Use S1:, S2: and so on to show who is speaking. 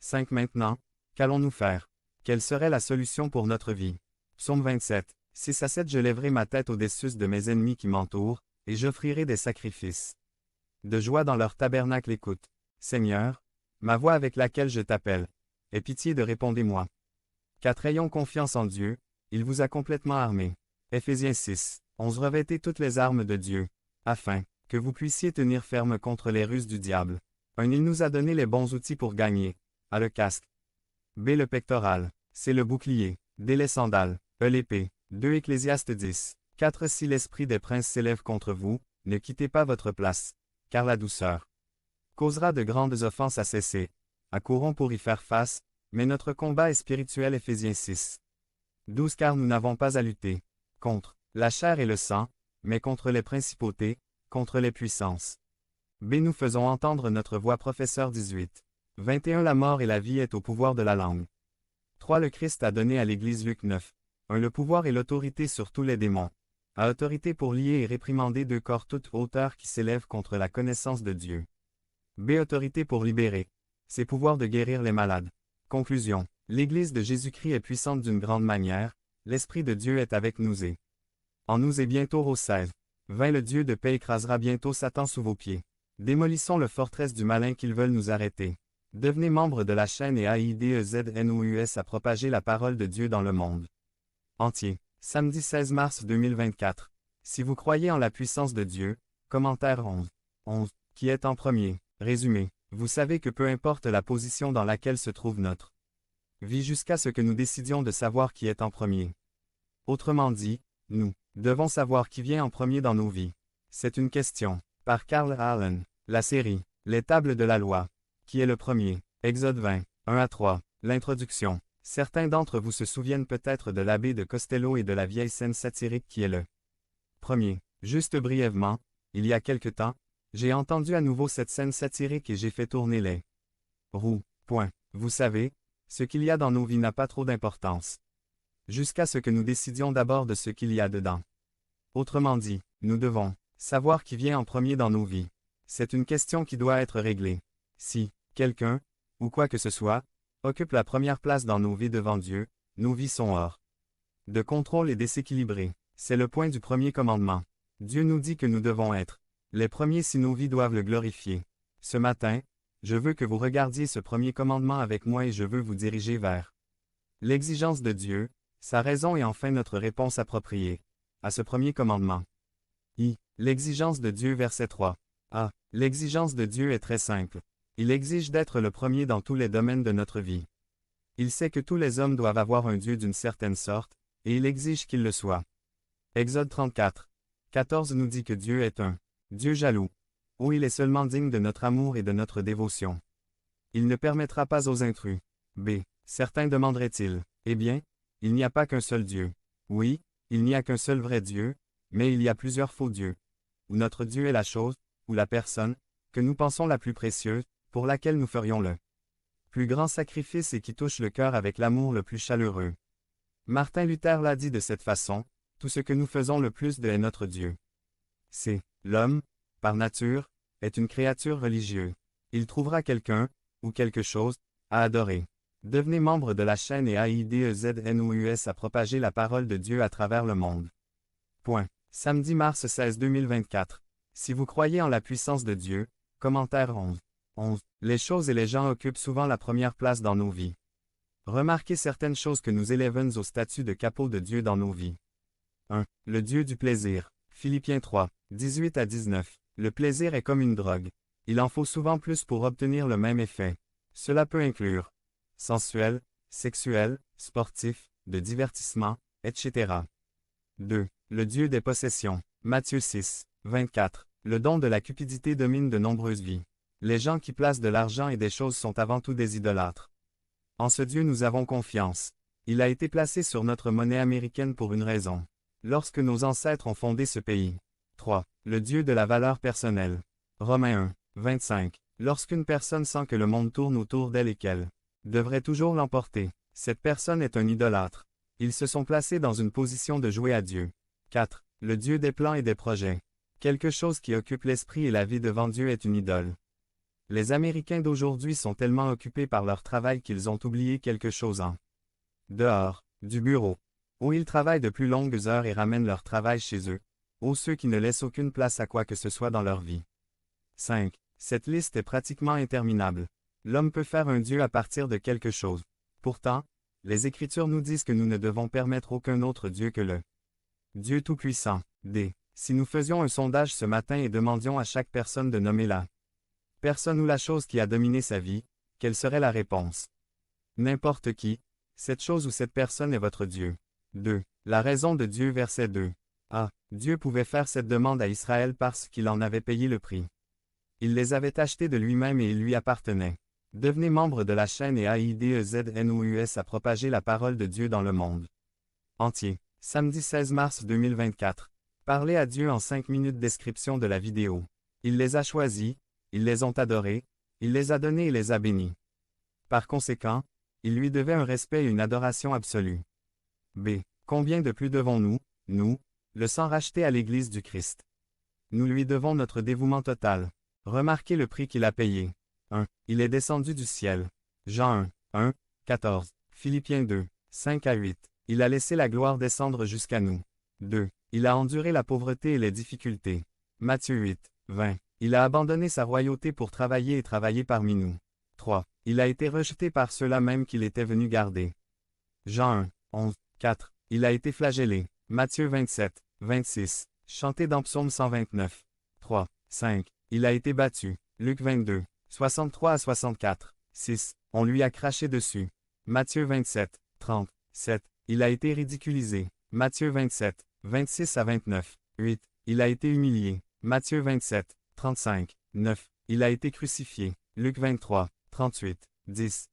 S1: 5 Maintenant, qu'allons-nous faire? Quelle serait la solution pour notre vie? Psaume 27. 6 à 7 Je lèverai ma tête au-dessus de mes ennemis qui m'entourent, et j'offrirai des sacrifices de joie dans leur tabernacle. Écoute, Seigneur, ma voix avec laquelle je t'appelle. Aie pitié de répondez-moi. 4 Ayons confiance en Dieu, il vous a complètement armé. Éphésiens 6. 11 Revêtez toutes les armes de Dieu, afin que vous puissiez tenir ferme contre les ruses du diable. 1 Il nous a donné les bons outils pour gagner. A le casque. B le pectoral. C le bouclier. D les sandales. E l'épée. 2 Ecclésiaste 10. 4 Si l'esprit des princes s'élève contre vous, ne quittez pas votre place, car la douceur causera de grandes offenses à cesser. Accourons pour y faire face, mais notre combat est spirituel. Éphésiens 6. 12 Car nous n'avons pas à lutter contre la chair et le sang, mais contre les principautés, contre les puissances. B Nous faisons entendre notre voix. Professeur 18. 21 La mort et la vie est au pouvoir de la langue. 3 Le Christ a donné à l'Église. Luc 9. 1 Le pouvoir et l'autorité sur tous les démons. A autorité pour lier et réprimander de corps toute hauteur qui s'élève contre la connaissance de Dieu. B Autorité pour libérer. C'est pouvoir de guérir les malades. Conclusion. L'Église de Jésus-Christ est puissante d'une grande manière, l'Esprit de Dieu est avec nous et en nous. Et bientôt au 16. 20 Le Dieu de paix écrasera bientôt Satan sous vos pieds. Démolissons le forteresse du malin qu'ils veulent nous arrêter. Devenez membre de la chaîne et AIDEZNOUS à propager la parole de Dieu dans le monde entier. Samedi 16 mars 2024. Si vous croyez en la puissance de Dieu, commentaire 11. 11. Qui est en premier? Résumé. Vous savez que peu importe la position dans laquelle se trouve notre vie jusqu'à ce que nous décidions de savoir qui est en premier. Autrement dit, nous devons savoir qui vient en premier dans nos vies. C'est une question. Par Carl Allen. La série. Les tables de la loi. Qui est le premier? Exode 20. 1 à 3. L'introduction. Certains d'entre vous se souviennent peut-être de l'abbé de Costello et de la vieille scène satirique qui est le premier. Juste brièvement, il y a quelque temps, j'ai entendu à nouveau cette scène satirique et j'ai fait tourner les roues. Point. Vous savez, ce qu'il y a dans nos vies n'a pas trop d'importance. Jusqu'à ce que nous décidions d'abord de ce qu'il y a dedans. Autrement dit, nous devons savoir qui vient en premier dans nos vies. C'est une question qui doit être réglée. Si quelqu'un, ou quoi que ce soit, occupe la première place dans nos vies devant Dieu, nos vies sont hors de contrôle et déséquilibrées. C'est le point du premier commandement. Dieu nous dit que nous devons être les premiers si nos vies doivent le glorifier. Ce matin, je veux que vous regardiez ce premier commandement avec moi et je veux vous diriger vers l'exigence de Dieu, sa raison et enfin notre réponse appropriée à ce premier commandement. L'exigence de Dieu. Verset 3. A. L'exigence de Dieu est très simple. Il exige d'être le premier dans tous les domaines de notre vie. Il sait que tous les hommes doivent avoir un Dieu d'une certaine sorte, et il exige qu'il le soit. Exode 34. 14 nous dit que Dieu est un Dieu jaloux. Oh, il est seulement digne de notre amour et de notre dévotion. Il ne permettra pas aux intrus. B. Certains demanderaient-ils, eh bien, il n'y a pas qu'un seul Dieu. Oui, il n'y a qu'un seul vrai Dieu, mais il y a plusieurs faux dieux. Ou notre Dieu est la chose, ou la personne, que nous pensons la plus précieuse, pour laquelle nous ferions le plus grand sacrifice et qui touche le cœur avec l'amour le plus chaleureux. Martin Luther l'a dit de cette façon, tout ce que nous faisons le plus de est notre Dieu. C'est, l'homme, par nature, est une créature religieuse. Il trouvera quelqu'un, ou quelque chose, à adorer. Devenez membre de la chaîne et AIDEZNOUS à propager la parole de Dieu à travers le monde. Point. Samedi mars 16 2024. Si vous croyez en la puissance de Dieu, commentaire 11. 11. Les choses et les gens occupent souvent la première place dans nos vies. Remarquez certaines choses que nous élèvons au statut de capot de Dieu dans nos vies. 1. Le Dieu du plaisir. Philippiens 3. 18 à 19. Le plaisir est comme une drogue. Il en faut souvent plus pour obtenir le même effet. Cela peut inclure sensuel, sexuel, sportif, de divertissement, etc. 2. Le Dieu des possessions. Matthieu 6. 24. Le don de la cupidité domine de nombreuses vies. Les gens qui placent de l'argent et des choses sont avant tout des idolâtres. En ce Dieu nous avons confiance. Il a été placé sur notre monnaie américaine pour une raison. Lorsque nos ancêtres ont fondé ce pays. 3. Le Dieu de la valeur personnelle. Romains 1. 25. Lorsqu'une personne sent que le monde tourne autour d'elle et qu'elle devrait toujours l'emporter, cette personne est un idolâtre. Ils se sont placés dans une position de jouer à Dieu. 4. Le Dieu des plans et des projets. Quelque chose qui occupe l'esprit et la vie devant Dieu est une idole. Les Américains d'aujourd'hui sont tellement occupés par leur travail qu'ils ont oublié quelque chose en dehors du bureau, où ils travaillent de plus longues heures et ramènent leur travail chez eux, ou ceux qui ne laissent aucune place à quoi que ce soit dans leur vie. 5. Cette liste est pratiquement interminable. L'homme peut faire un Dieu à partir de quelque chose. Pourtant, les Écritures nous disent que nous ne devons permettre aucun autre Dieu que le Dieu Tout-Puissant. D. Si nous faisions un sondage ce matin et demandions à chaque personne de nommer la personne ou la chose qui a dominé sa vie, quelle serait la réponse? N'importe qui. Cette chose ou cette personne est votre Dieu. 2. La raison de Dieu verset 2. A. Dieu pouvait faire cette demande à Israël parce qu'il en avait payé le prix. Il les avait achetés de lui-même et ils lui appartenaient. Devenez membre de la chaîne et AIDEZNOUS à propager la parole de Dieu dans le monde entier. Samedi 16 mars 2024. Parlez à Dieu en 5 minutes. Description de la vidéo. Il les a choisis, ils les ont adorés, il les a donnés et les a bénis. Par conséquent, ils lui devaient un respect et une adoration absolue. B. Combien de plus devons-nous, nous, le sang racheté à l'Église du Christ? Nous lui devons notre dévouement total. Remarquez le prix qu'il a payé. 1. Il est descendu du ciel. Jean 1, 1, 14. Philippiens 2, 5 à 8. Il a laissé la gloire descendre jusqu'à nous. 2. Il a enduré la pauvreté et les difficultés. Matthieu 8, 20. Il a abandonné sa royauté pour travailler et travailler parmi nous. 3. Il a été rejeté par ceux-là même qu'il était venu garder. Jean 1, 11, 4. Il a été flagellé. Matthieu 27, 26. Chanté dans Psaume 129. 3, 5. Il a été battu. Luc 22, 63 à 64. 6. On lui a craché dessus. Matthieu 27, 30, 7. Il a été ridiculisé. Matthieu 27, 26 à 29. 8. Il a été humilié. Matthieu 27, 35, 9. Il a été crucifié. Luc 23, 38, 10.